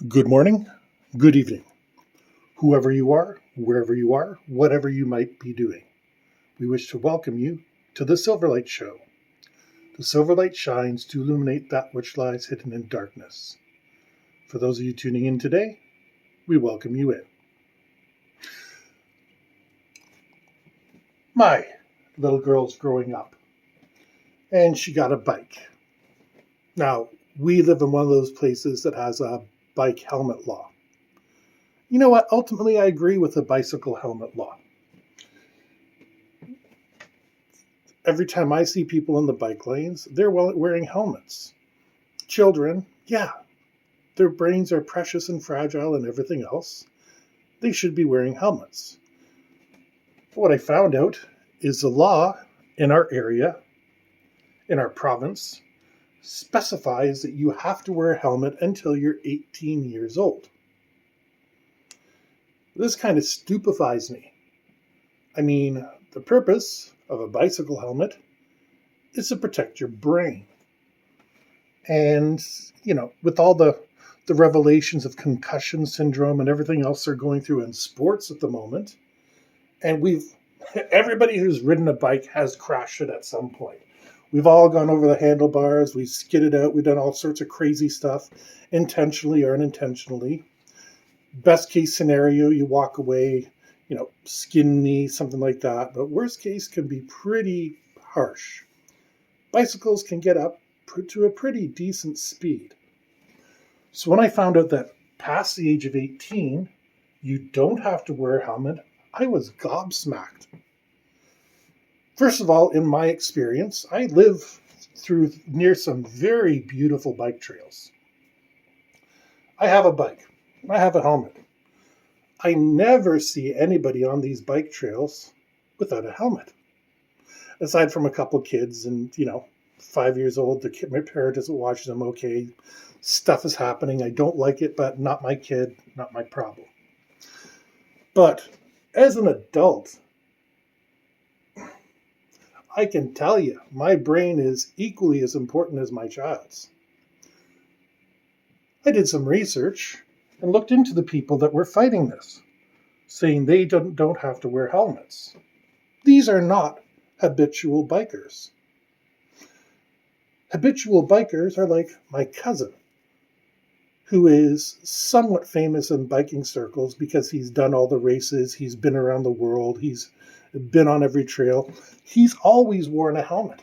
Good morning, good evening, whoever you are, wherever you are, whatever you might be doing. We wish to welcome you to the Silverlight Show. The Silverlight shines to illuminate that which lies hidden in darkness. For those of you tuning in today, we welcome you in. My little girl's growing up, and she got a bike. Now, we live in one of those places that has a bike helmet law. You know what? Ultimately, I agree with the bicycle helmet law. Every time I see people in the bike lanes, they're wearing helmets. Children, yeah, their brains are precious and fragile and everything else. They should be wearing helmets. What I found out is the law in our area, in our province, specifies that you have to wear a helmet until you're 18 years old. This kind of stupefies me. I mean, the purpose of a bicycle helmet is to protect your brain. And, with all the revelations of concussion syndrome and everything else they're going through in sports at the moment, and everybody who's ridden a bike has crashed it at some point. We've all gone over the handlebars, we've skidded out, we've done all sorts of crazy stuff, intentionally or unintentionally. Best case scenario, you walk away, skin knee, something like that. But worst case can be pretty harsh. Bicycles can get up to a pretty decent speed. So when I found out that past the age of 18, you don't have to wear a helmet, I was gobsmacked. First of all, in my experience, I live near some very beautiful bike trails. I have a bike. I have a helmet. I never see anybody on these bike trails without a helmet. Aside from a couple kids and, 5 years old, my parent isn't watching them, okay, stuff is happening, I don't like it, but not my kid, not my problem. But as an adult, I can tell you, my brain is equally as important as my child's. I did some research and looked into the people that were fighting this, saying they don't have to wear helmets. These are not habitual bikers. Habitual bikers are like my cousin, who is somewhat famous in biking circles because he's done all the races, he's been around the world, he's been on every trail. He's always worn a helmet.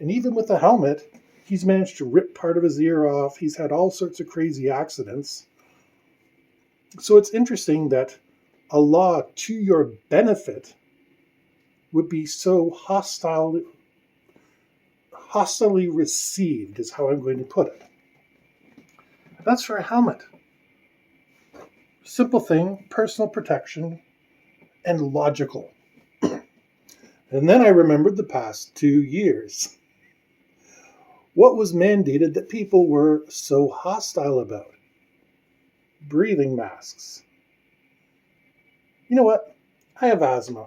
And even with a helmet, he's managed to rip part of his ear off. He's had all sorts of crazy accidents. So it's interesting that a law to your benefit would be so hostilely received, is how I'm going to put it. That's for a helmet. Simple thing, personal protection, and logical. And then I remembered the past 2 years. What was mandated that people were so hostile about? Breathing masks. You know what? I have asthma.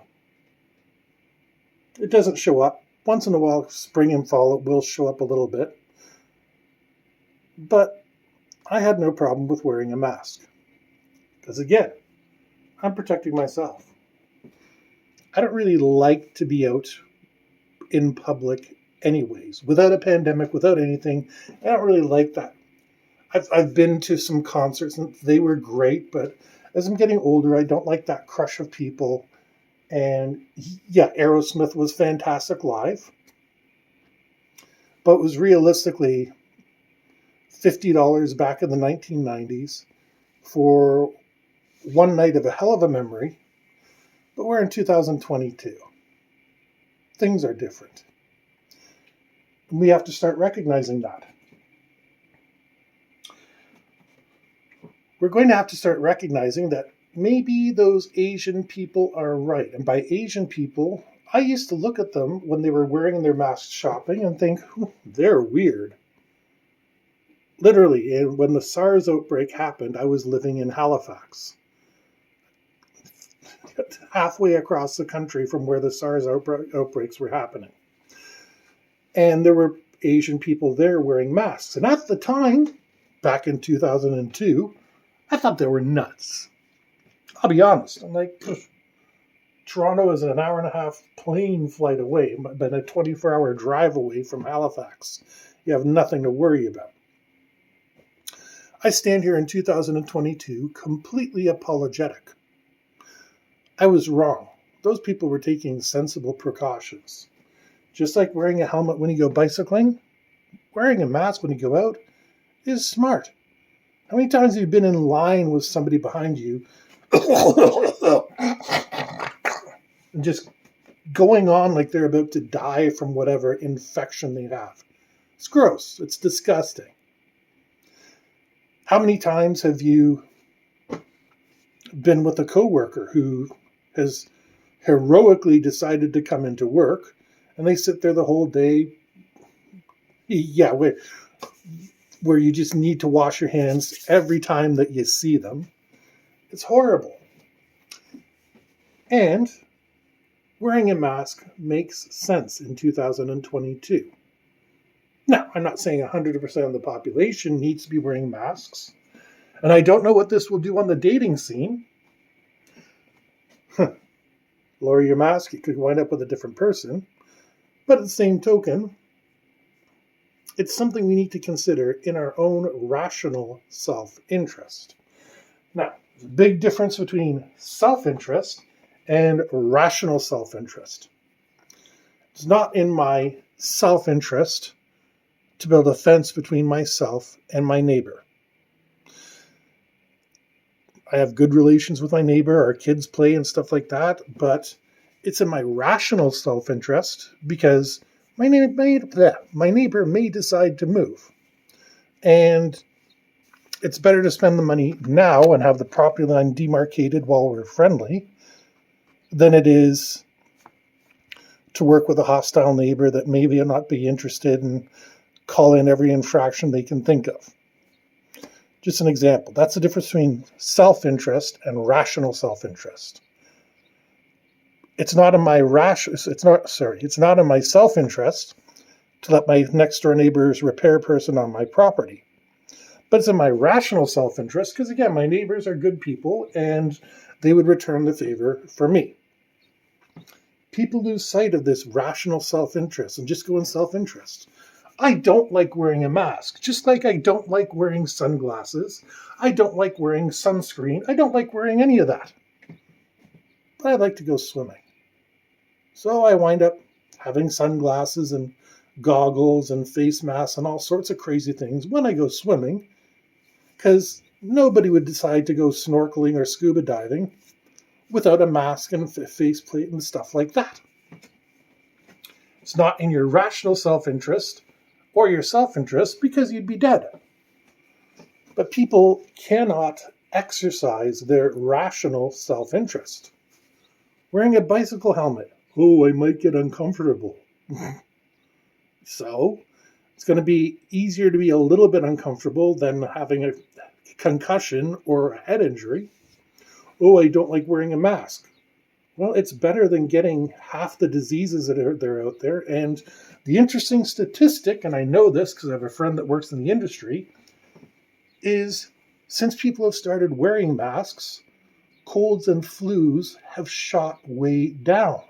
It doesn't show up. Once in a while, spring and fall, it will show up a little bit. But I had no problem with wearing a mask. Because again, I'm protecting myself. I don't really like to be out in public anyways. Without a pandemic, without anything, I don't really like that. I've been to some concerts and they were great, but as I'm getting older, I don't like that crush of people. And yeah, Aerosmith was fantastic live, but it was realistically $50 back in the 1990s for one night of a hell of a memory. But we're in 2022. Things are different. And we have to start recognizing that. We're going to have to start recognizing that maybe those Asian people are right. And by Asian people, I used to look at them when they were wearing their masks shopping and think, they're weird. Literally, and when the SARS outbreak happened, I was living in Halifax, halfway across the country from where the SARS outbreaks were happening. And there were Asian people there wearing masks. And at the time, back in 2002, I thought they were nuts. I'll be honest. I'm like, Toronto is an hour and a half plane flight away, but a 24-hour drive away from Halifax. You have nothing to worry about. I stand here in 2022 completely apologetic. I was wrong. Those people were taking sensible precautions. Just like wearing a helmet when you go bicycling, wearing a mask when you go out is smart. How many times have you been in line with somebody behind you and just going on like they're about to die from whatever infection they have? It's gross. It's disgusting. How many times have you been with a coworker who has heroically decided to come into work and they sit there the whole day? Yeah, where you just need to wash your hands every time that you see them. It's horrible. And wearing a mask makes sense in 2022. Now, I'm not saying 100% of the population needs to be wearing masks. And I don't know what this will do on the dating scene. Lower your mask, you could wind up with a different person. But at the same token, it's something we need to consider in our own rational self-interest. Now, there's a big difference between self-interest and rational self-interest. It's not in my self-interest to build a fence between myself and my neighbor. I have good relations with my neighbor, our kids play and stuff like that, but it's in my rational self-interest because my neighbor may decide to move. And it's better to spend the money now and have the property line demarcated while we're friendly than it is to work with a hostile neighbor that maybe will not be interested and call in every infraction they can think of. Just an example. That's the difference between self-interest and rational self-interest. It's not in my self-interest to let my next door neighbor's repair person on my property. But it's in my rational self-interest because, again, my neighbors are good people and they would return the favor for me. People lose sight of this rational self-interest and just go in self-interest. I don't like wearing a mask, just like I don't like wearing sunglasses. I don't like wearing sunscreen. I don't like wearing any of that. But I like to go swimming. So I wind up having sunglasses and goggles and face masks and all sorts of crazy things when I go swimming, because nobody would decide to go snorkeling or scuba diving without a mask and faceplate and stuff like that. It's not in your rational self-interest or your self-interest because you'd be dead. But people cannot exercise their rational self-interest. Wearing a bicycle helmet. Oh, I might get uncomfortable. So, it's going to be easier to be a little bit uncomfortable than having a concussion or a head injury. Oh, I don't like wearing a mask. Well, it's better than getting half the diseases that are out there. And the interesting statistic, and I know this because I have a friend that works in the industry, is since people have started wearing masks, colds and flus have shot way down.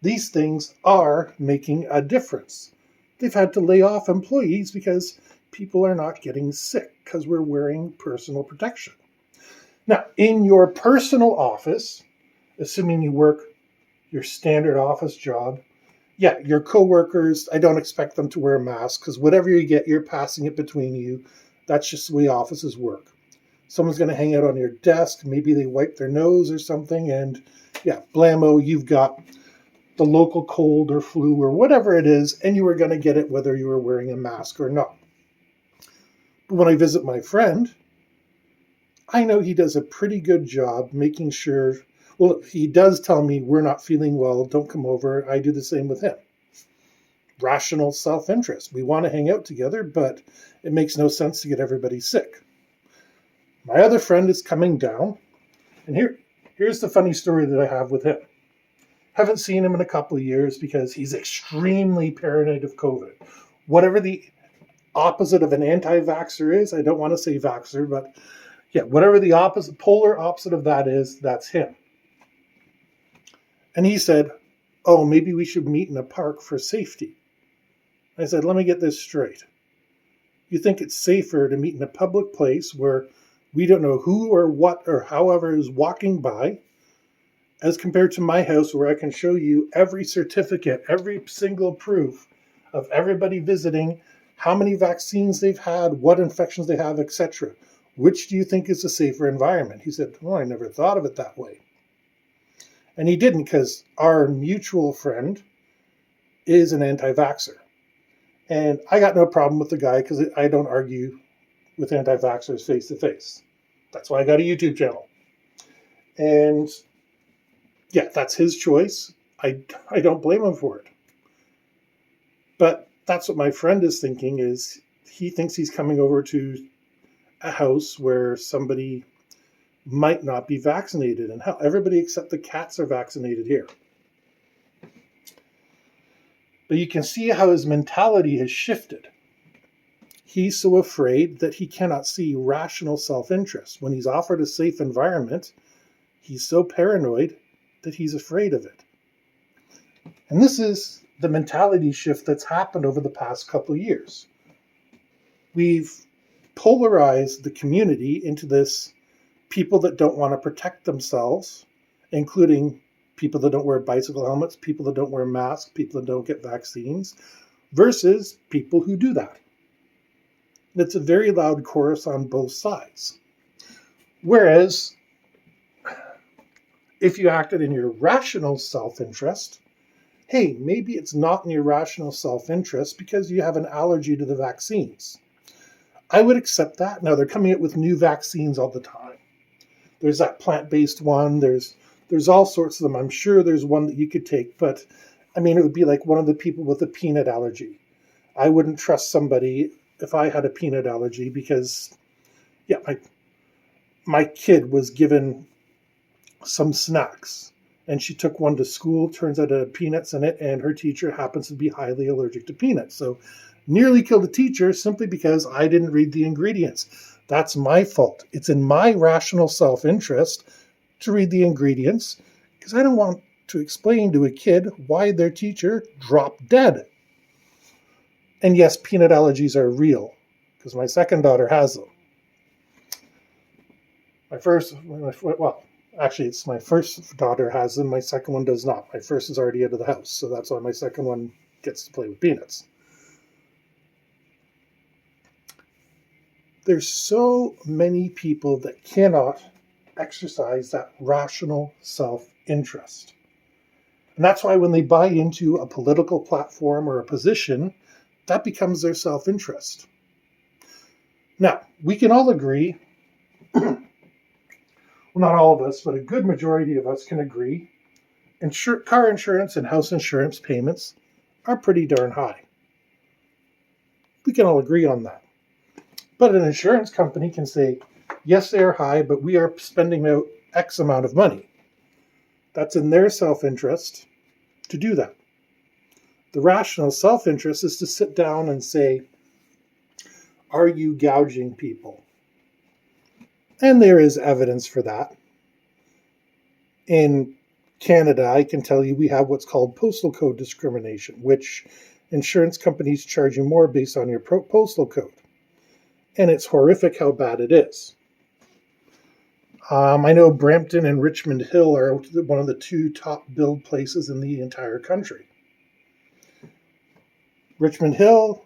These things are making a difference. They've had to lay off employees because people are not getting sick because we're wearing personal protection. Now, in your personal office, assuming you work your standard office job, yeah, your coworkers, I don't expect them to wear a mask because whatever you get, you're passing it between you. That's just the way offices work. Someone's going to hang out on your desk. Maybe they wipe their nose or something. And yeah, blammo, you've got the local cold or flu or whatever it is, and you were going to get it whether you were wearing a mask or not. But when I visit my friend, I know he does a pretty good job making sure, well, he does tell me we're not feeling well, don't come over. I do the same with him. Rational self-interest. We want to hang out together, but it makes no sense to get everybody sick. My other friend is coming down, and here's the funny story that I have with him. Haven't seen him in a couple of years because he's extremely paranoid of COVID. Whatever the opposite of an anti-vaxxer is. I don't want to say vaxxer, but yeah, whatever the opposite, polar opposite of that is, that's him. And he said, oh, maybe we should meet in a park for safety. I said, let me get this straight. You think it's safer to meet in a public place where we don't know who or what or however is walking by, as compared to my house where I can show you every certificate, every single proof of everybody visiting, how many vaccines they've had, what infections they have, etc. Which do you think is a safer environment? He said, well, I never thought of it that way. And he didn't, because our mutual friend is an anti-vaxxer. And I got no problem with the guy because I don't argue with anti-vaxxers face to face. That's why I got a YouTube channel. And yeah, that's his choice. I don't blame him for it. But that's what my friend is thinking, is he thinks he's coming over to a house where somebody might not be vaccinated. And hell, everybody except the cats are vaccinated here. But you can see how his mentality has shifted. He's so afraid that he cannot see rational self-interest. When he's offered a safe environment, he's so paranoid that he's afraid of it. And this is the mentality shift that's happened over the past couple of years. We've polarized the community into this people that don't want to protect themselves, including people that don't wear bicycle helmets, people that don't wear masks, people that don't get vaccines, versus people who do that. It's a very loud chorus on both sides. Whereas, if you acted in your rational self-interest, hey, maybe it's not in your rational self-interest because you have an allergy to the vaccines. I would accept that. Now, they're coming out with new vaccines all the time. There's that plant-based one. There's all sorts of them. I'm sure there's one that you could take, but I mean, it would be like one of the people with a peanut allergy. I wouldn't trust somebody if I had a peanut allergy because, yeah, my kid was given some snacks and she took one to school. Turns out it had peanuts in it, and her teacher happens to be highly allergic to peanuts. So nearly killed a teacher simply because I didn't read the ingredients. That's my fault. It's in my rational self-interest to read the ingredients because I don't want to explain to a kid why their teacher dropped dead. And yes, peanut allergies are real because my second daughter has them. It's my first daughter has them. My second one does not. My first is already out of the house, so that's why my second one gets to play with peanuts. There's so many people that cannot exercise that rational self-interest. And that's why when they buy into a political platform or a position, that becomes their self-interest. Now, we can all agree, well, not all of us, but a good majority of us can agree, car insurance and house insurance payments are pretty darn high. We can all agree on that. But an insurance company can say, yes, they are high, but we are spending out X amount of money. That's in their self-interest to do that. The rational self-interest is to sit down and say, are you gouging people? And there is evidence for that. In Canada, I can tell you we have what's called postal code discrimination, which insurance companies charge you more based on your postal code. And it's horrific how bad it is. I know Brampton and Richmond Hill are one of the two top billed places in the entire country. Richmond Hill,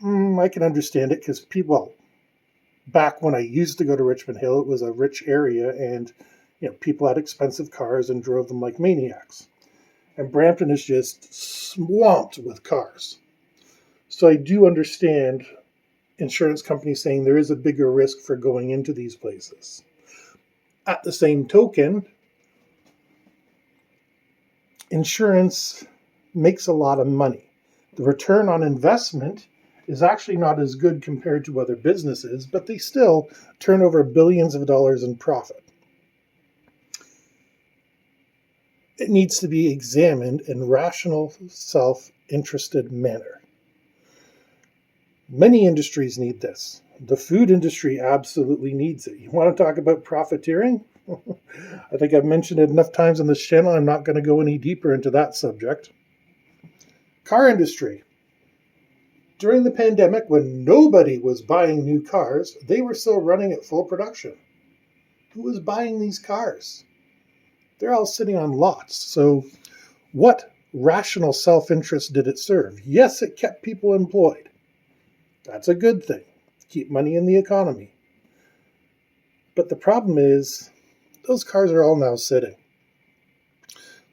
I can understand it because back when I used to go to Richmond Hill, it was a rich area and people had expensive cars and drove them like maniacs. And Brampton is just swamped with cars. So I do understand insurance companies saying there is a bigger risk for going into these places. At the same token, insurance makes a lot of money. The return on investment is actually not as good compared to other businesses, but they still turn over billions of dollars in profit. It needs to be examined in rational, self-interested manner. Many industries need this. The food industry absolutely needs it. You want to talk about profiteering? I think I've mentioned it enough times on this channel. I'm not going to go any deeper into that subject. Car industry. During the pandemic, when nobody was buying new cars, they were still running at full production. Who was buying these cars? They're all sitting on lots. So what rational self-interest did it serve? Yes, it kept people employed. That's a good thing. Keep money in the economy. But the problem is, those cars are all now sitting.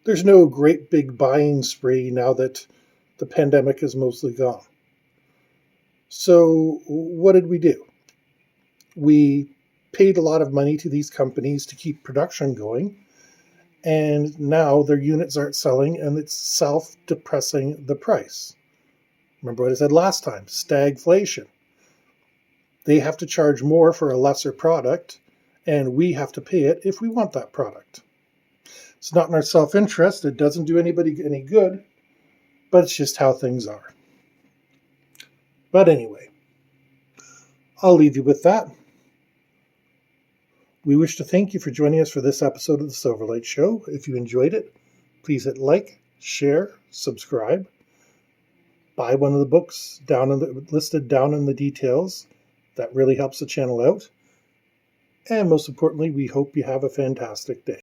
There's no great big buying spree now that the pandemic is mostly gone. So what did we do? We paid a lot of money to these companies to keep production going, and now their units aren't selling, and it's self-depressing the price. Remember what I said last time, stagflation. They have to charge more for a lesser product, and we have to pay it if we want that product. It's not in our self-interest. It doesn't do anybody any good, but it's just how things are. But anyway, I'll leave you with that. We wish to thank you for joining us for this episode of the Silverlight Show. If you enjoyed it, please hit like, share, subscribe. Buy one of the books listed down in the details. That really helps the channel out. And most importantly, we hope you have a fantastic day.